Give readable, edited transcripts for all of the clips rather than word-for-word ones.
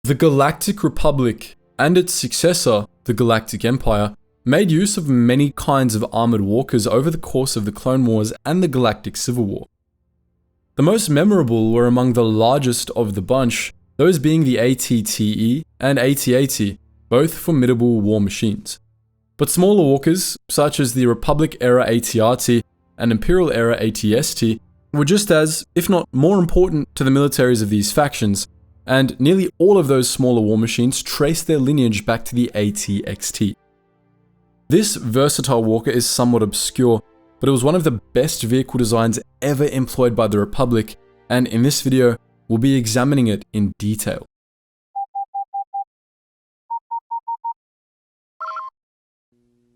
The Galactic Republic and its successor, the Galactic Empire, made use of many kinds of armored walkers over the course of the Clone Wars and the Galactic Civil War. The most memorable were among the largest of the bunch, those being the AT-TE and AT-AT, both formidable war machines. But smaller walkers, such as the Republic-era AT-RT and Imperial-era AT-ST, were just as, if not more important to the militaries of these factions, and nearly all of those smaller war machines trace their lineage back to the AT-XT. This versatile walker is somewhat obscure, but it was one of the best vehicle designs ever employed by the Republic, and in this video, we'll be examining it in detail.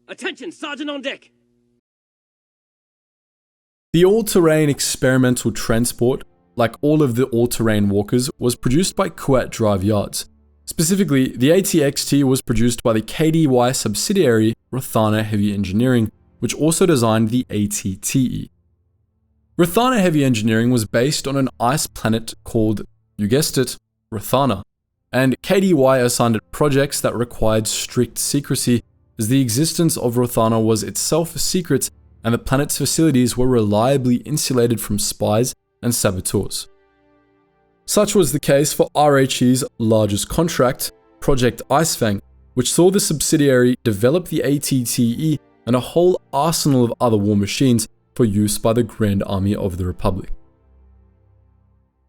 Attention, Sergeant on deck! The all-terrain experimental transport, like all of the all-terrain walkers, was produced by Kuat Drive Yards. Specifically, the AT-XT was produced by the KDY subsidiary Rothana Heavy Engineering, which also designed the AT-TE. Rothana Heavy Engineering was based on an ice planet called, you guessed it, Rothana, and KDY assigned it projects that required strict secrecy, as the existence of Rothana was itself a secret and the planet's facilities were reliably insulated from spies and saboteurs. Such was the case for RHE's largest contract, Project Icefang, which saw the subsidiary develop the AT-TE and a whole arsenal of other war machines for use by the Grand Army of the Republic.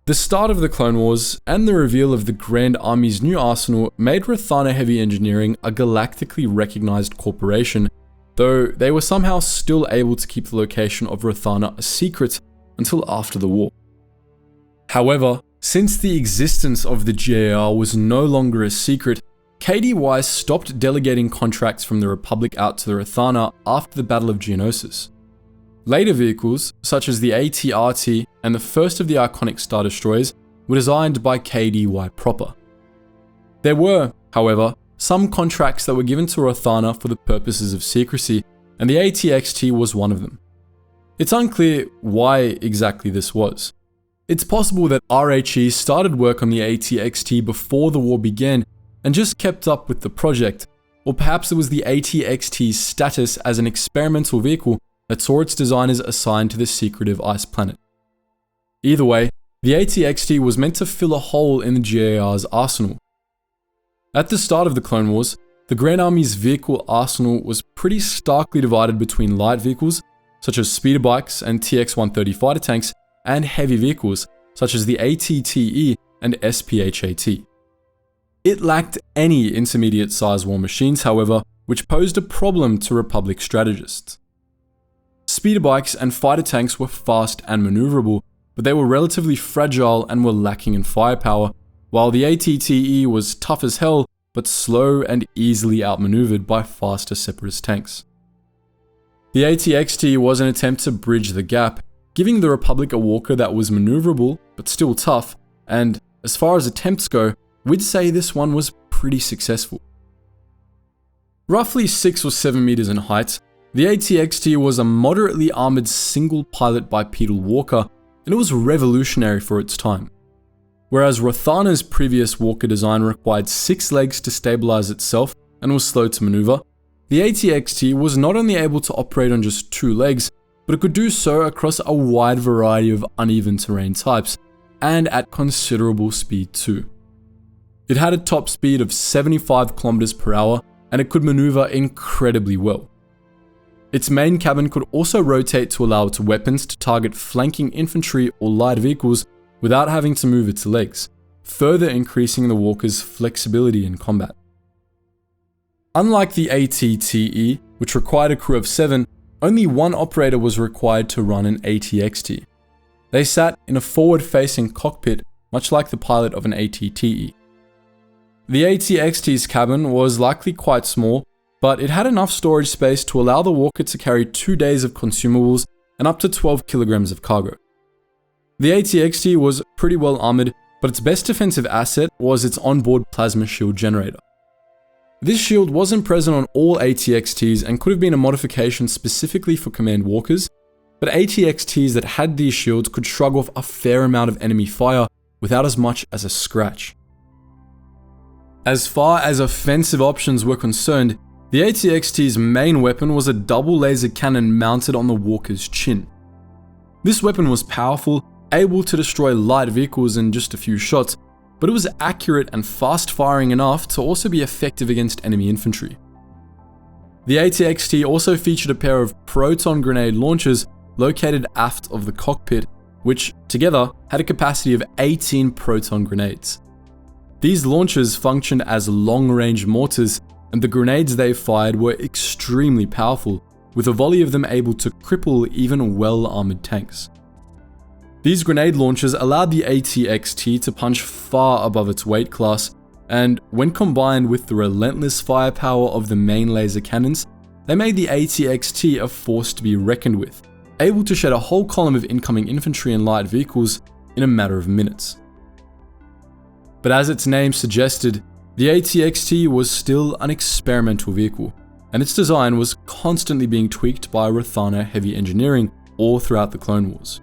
The start of the Clone Wars and the reveal of the Grand Army's new arsenal made Rothana Heavy Engineering a galactically recognized corporation, though they were somehow still able to keep the location of Rothana a secret until after the war. However, since the existence of the GAR was no longer a secret, KDY stopped delegating contracts from the Republic out to the Rothana after the Battle of Geonosis. Later vehicles, such as the AT-RT and the first of the iconic Star Destroyers, were designed by KDY proper. There were, however, some contracts that were given to Rothana for the purposes of secrecy, and the AT-XT was one of them. It's unclear why exactly this was. It's possible that RHE started work on the AT-XT before the war began and just kept up with the project, or perhaps it was the AT-XT's status as an experimental vehicle that saw its designers assigned to the secretive ice planet. Either way, the AT-XT was meant to fill a hole in the GAR's arsenal. At the start of the Clone Wars, the Grand Army's vehicle arsenal was pretty starkly divided between light vehicles, such as speeder bikes and TX-130 fighter tanks, and heavy vehicles, such as the AT-TE and SPHAT. It lacked any intermediate-sized war machines, however, which posed a problem to Republic strategists. Speeder bikes and fighter tanks were fast and maneuverable, but they were relatively fragile and were lacking in firepower, while the AT-TE was tough as hell, but slow and easily outmaneuvered by faster Separatist tanks. The AT-XT was an attempt to bridge the gap, giving the Republic a walker that was maneuverable, but still tough, and as far as attempts go, we'd say this one was pretty successful. Roughly 6 or 7 meters in height, the AT-XT was a moderately armored single-pilot bipedal walker, and it was revolutionary for its time. Whereas Rothana's previous walker design required 6 legs to stabilize itself and was slow to maneuver, the AT-XT was not only able to operate on just 2 legs, but it could do so across a wide variety of uneven terrain types, and at considerable speed too. It had a top speed of 75 km per hour, and it could maneuver incredibly well. Its main cabin could also rotate to allow its weapons to target flanking infantry or light vehicles without having to move its legs, further increasing the walker's flexibility in combat. Unlike the AT-TE, which required a crew of 7, only one operator was required to run an AT-XT. They sat in a forward-facing cockpit, much like the pilot of an AT-TE. The AT-XT's cabin was likely quite small, but it had enough storage space to allow the walker to carry 2 days of consumables and up to 12 kilograms of cargo. The AT-XT was pretty well armored, but its best defensive asset was its onboard plasma shield generator. This shield wasn't present on all AT-XTs and could have been a modification specifically for command walkers, but AT-XTs that had these shields could shrug off a fair amount of enemy fire without as much as a scratch. As far as offensive options were concerned, the AT-XT's main weapon was a double laser cannon mounted on the walker's chin. This weapon was powerful, able to destroy light vehicles in just a few shots, but it was accurate and fast-firing enough to also be effective against enemy infantry. The AT-XT also featured a pair of proton grenade launchers located aft of the cockpit, which together had a capacity of 18 proton grenades. These launchers functioned as long-range mortars, and the grenades they fired were extremely powerful, with a volley of them able to cripple even well-armored tanks. These grenade launchers allowed the AT-XT to punch far above its weight class, and when combined with the relentless firepower of the main laser cannons, they made the AT-XT a force to be reckoned with, able to shed a whole column of incoming infantry and light vehicles in a matter of minutes. But as its name suggested, the AT-XT was still an experimental vehicle, and its design was constantly being tweaked by Rothana heavy engineering all throughout the Clone Wars.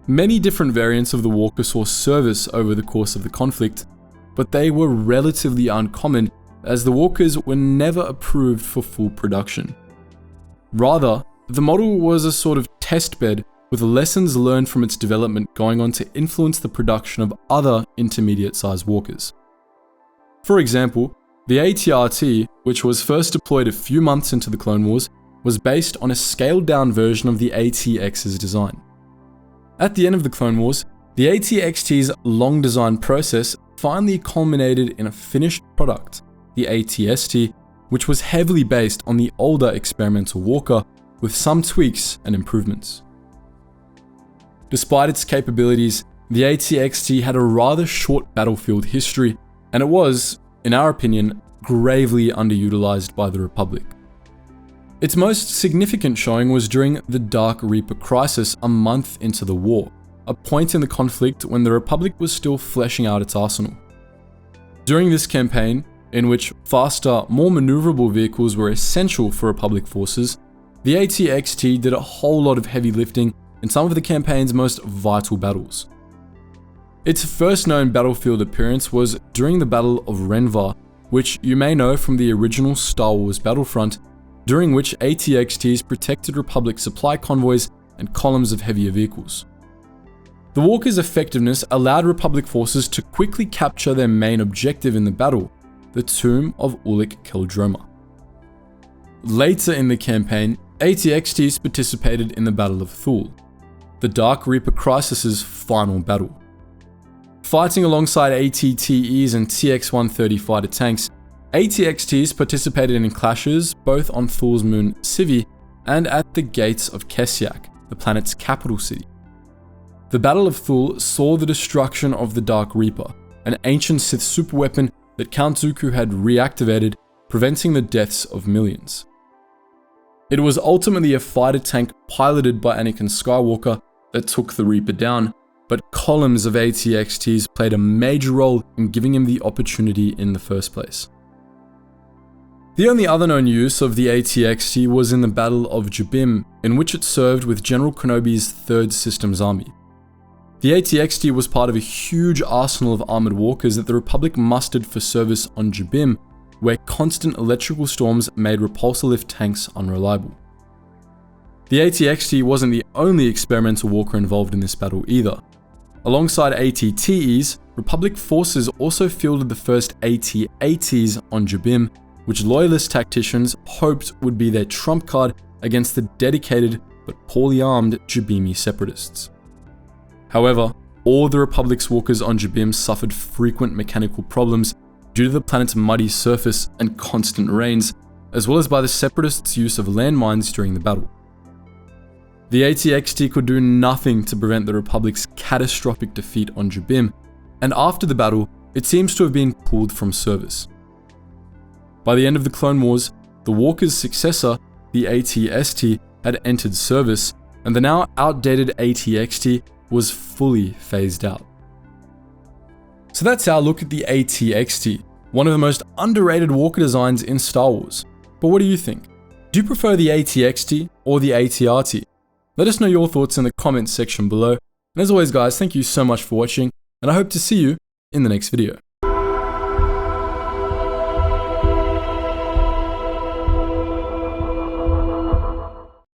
Many different variants of the Walker saw service over the course of the conflict, but they were relatively uncommon as the Walkers were never approved for full production. Rather, the model was a sort of testbed with lessons learned from its development going on to influence the production of other intermediate-sized Walkers. For example, the AT-RT, which was first deployed a few months into the Clone Wars, was based on a scaled-down version of the AT-X's design. At the end of the Clone Wars, the AT-XT's long design process finally culminated in a finished product, the AT-ST, which was heavily based on the older experimental Walker with some tweaks and improvements. Despite its capabilities, the AT-XT had a rather short battlefield history, and it was, in our opinion, gravely underutilized by the Republic. Its most significant showing was during the Dark Reaper crisis a month into the war, a point in the conflict when the Republic was still fleshing out its arsenal. During this campaign, in which faster, more maneuverable vehicles were essential for Republic forces, the AT-XT did a whole lot of heavy lifting in some of the campaign's most vital battles. Its first known battlefield appearance was during the Battle of Renvar, which you may know from the original Star Wars Battlefront, during which AT-XTs protected Republic supply convoys and columns of heavier vehicles. The Walker's effectiveness allowed Republic forces to quickly capture their main objective in the battle, the tomb of Ulic Qel-Droma. Later in the campaign, AT-XTs participated in the Battle of Thule, the Dark Reaper Crisis's final battle. Fighting alongside AT-TEs and TX-130 fighter tanks, AT-XTs participated in clashes both on Thule's moon Civi and at the gates of Kesiak, the planet's capital city. The Battle of Thule saw the destruction of the Dark Reaper, an ancient Sith superweapon that Count Dooku had reactivated, preventing the deaths of millions. It was ultimately a fighter tank piloted by Anakin Skywalker that took the Reaper down, but columns of AT-XTs played a major role in giving him the opportunity in the first place. The only other known use of the AT-XT was in the Battle of Jabim, in which it served with General Kenobi's 3rd Systems Army. The AT-XT was part of a huge arsenal of armored walkers that the Republic mustered for service on Jabim, where constant electrical storms made repulsor lift tanks unreliable. The AT-XT wasn't the only experimental walker involved in this battle either. Alongside AT-TEs, Republic forces also fielded the first AT-ATs on Jabim, which loyalist tacticians hoped would be their trump card against the dedicated but poorly armed Jabimi separatists. However, all the Republic's walkers on Jabim suffered frequent mechanical problems due to the planet's muddy surface and constant rains, as well as by the separatists' use of landmines during the battle. The AT-XT could do nothing to prevent the Republic's catastrophic defeat on Jabim, and after the battle, it seems to have been pulled from service. By the end of the Clone Wars, the Walker's successor, the AT-ST, had entered service, and the now outdated AT-XT was fully phased out. So that's our look at the AT-XT, one of the most underrated walker designs in Star Wars. But what do you think? Do you prefer the AT-XT or the AT-RT? Let us know your thoughts in the comments section below. And as always guys, thank you so much for watching, and I hope to see you in the next video.